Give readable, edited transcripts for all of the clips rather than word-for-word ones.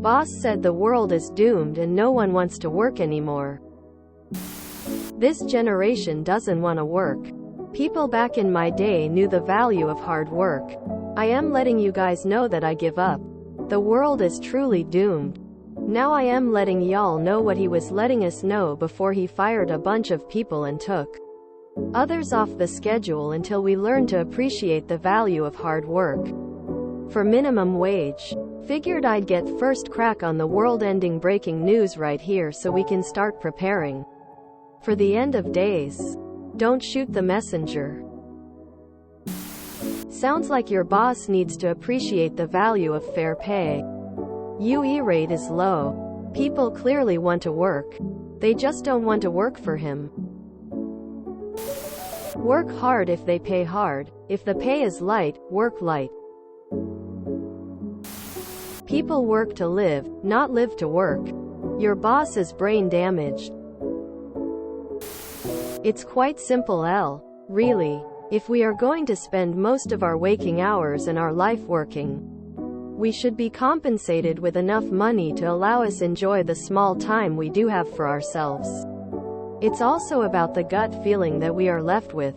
Boss said the world is doomed and no one wants to work anymore. This generation doesn't want to work. People back in my day knew the value of hard work. I am letting you guys know that I give up. The world is truly doomed. Now I am letting y'all know what he was letting us know before he fired a bunch of people and took others off the schedule until we learn to appreciate the value of hard work. For minimum wage. Figured I'd get first crack on the world-ending breaking news right here so we can start preparing for the end of days. Don't shoot the messenger. Sounds like your boss needs to appreciate the value of fair pay. UE rate is low. People clearly want to work. They just don't want to work for him. Work hard if they pay hard. If the pay is light, work light. People work to live, not live to work. Your boss is brain damaged. It's quite simple, really. If we are going to spend most of our waking hours and our life working, we should be compensated with enough money to allow us enjoy the small time we do have for ourselves. It's also about the gut feeling that we are left with.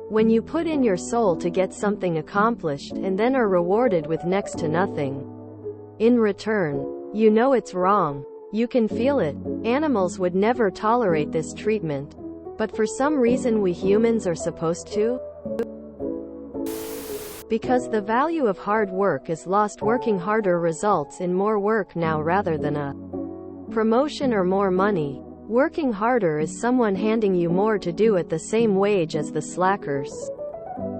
When you put in your soul to get something accomplished and then are rewarded with next to nothing in return, you know it's wrong. You can feel it. Animals would never tolerate this treatment. But for some reason we humans are supposed to? Because the value of hard work is lost. Working harder results in more work now rather than a promotion or more money. Working harder is someone handing you more to do at the same wage as the slackers.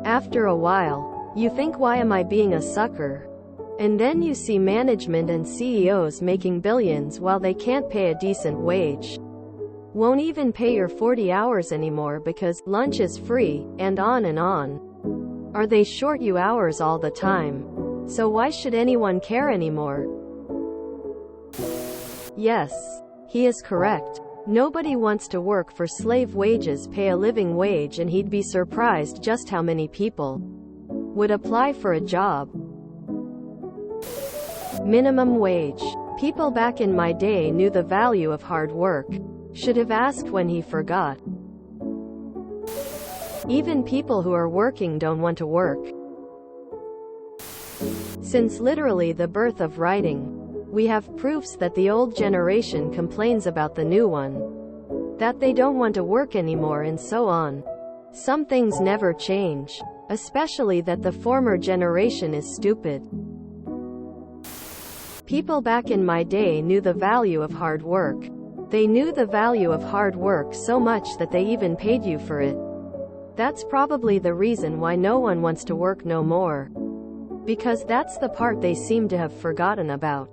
After a while, you think, why am I being a sucker? And then you see management and CEOs making billions while they can't pay a decent wage. Won't even pay your 40 hours anymore because lunch is free, and on and on. Are they short you hours all the time? So why should anyone care anymore? Yes, he is correct. Nobody wants to work for slave wages. Pay a living wage, and he'd be surprised just how many people would apply for a job. Minimum wage. People back in my day knew the value of hard work. Should have asked when he forgot. Even people who are working don't want to work. Since literally the birth of writing, we have proofs that the old generation complains about the new one, that they don't want to work anymore, and so on. Some things never change, especially that the former generation is stupid. People back in my day knew the value of hard work. They knew the value of hard work so much that they even paid you for it. That's probably the reason why no one wants to work no more. Because that's the part they seem to have forgotten about.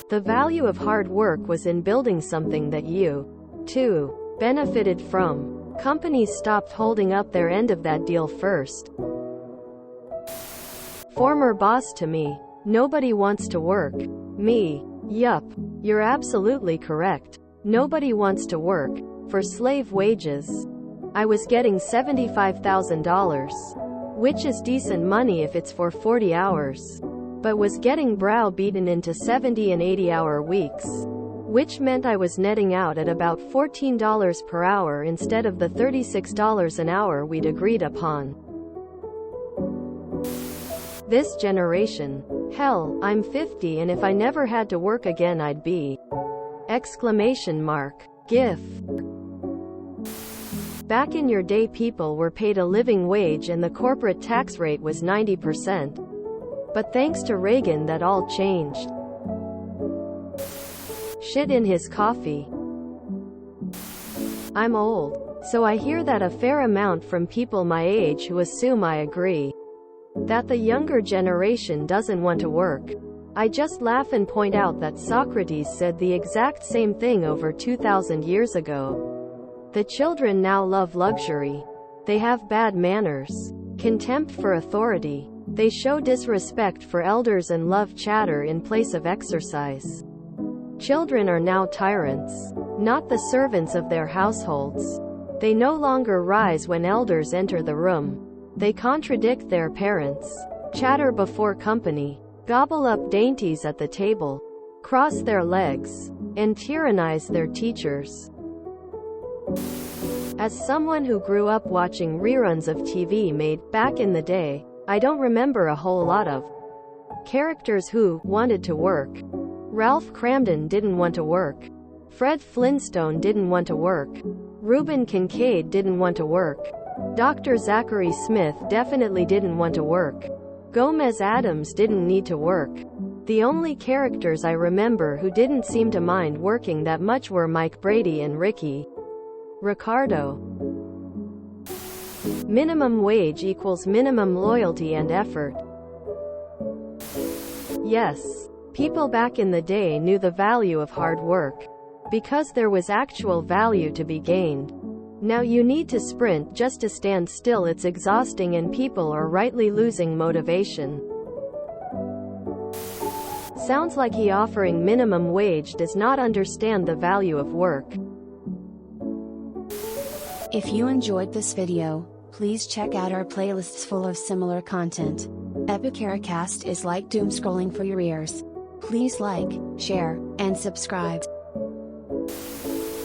The value of hard work was in building something that you, too, benefited from. Companies stopped holding up their end of that deal first. Former boss to me, nobody wants to work. Me, yup. You're absolutely correct. Nobody wants to work for slave wages. I was getting $75,000, which is decent money if it's for 40 hours, but was getting browbeaten into 70 and 80-hour weeks, which meant I was netting out at about $14 per hour instead of the $36 an hour we'd agreed upon. This generation. Hell, I'm 50, and if I never had to work again I'd be... GIF. Back in your day people were paid a living wage and the corporate tax rate was 90%. But thanks to Reagan that all changed. Shit in his coffee. I'm old, so I hear that a fair amount from people my age who assume I agree that the younger generation doesn't want to work. I just laugh and point out that Socrates said the exact same thing over 2,000 years ago. The children now love luxury. They have bad manners, contempt for authority. They show disrespect for elders and love chatter in place of exercise. Children are now tyrants, not the servants of their households. They no longer rise when elders enter the room. They contradict their parents, chatter before company, gobble up dainties at the table, cross their legs, and tyrannize their teachers. As someone who grew up watching reruns of TV made, back in the day, I don't remember a whole lot of characters who wanted to work. Ralph Cramden didn't want to work. Fred Flintstone didn't want to work. Reuben Kincaid didn't want to work. Dr. Zachary Smith definitely didn't want to work. Gomez Adams didn't need to work. The only characters I remember who didn't seem to mind working that much were Mike Brady and Ricky Ricardo. Minimum wage equals minimum loyalty and effort. Yes, people back in the day knew the value of hard work, because there was actual value to be gained. Now you need to sprint just to stand still. It's exhausting and people are rightly losing motivation. Sounds like he offering minimum wage does not understand the value of work. If you enjoyed this video, please check out our playlists full of similar content. Epicaricast is like doom scrolling for your ears. Please like, share, and subscribe.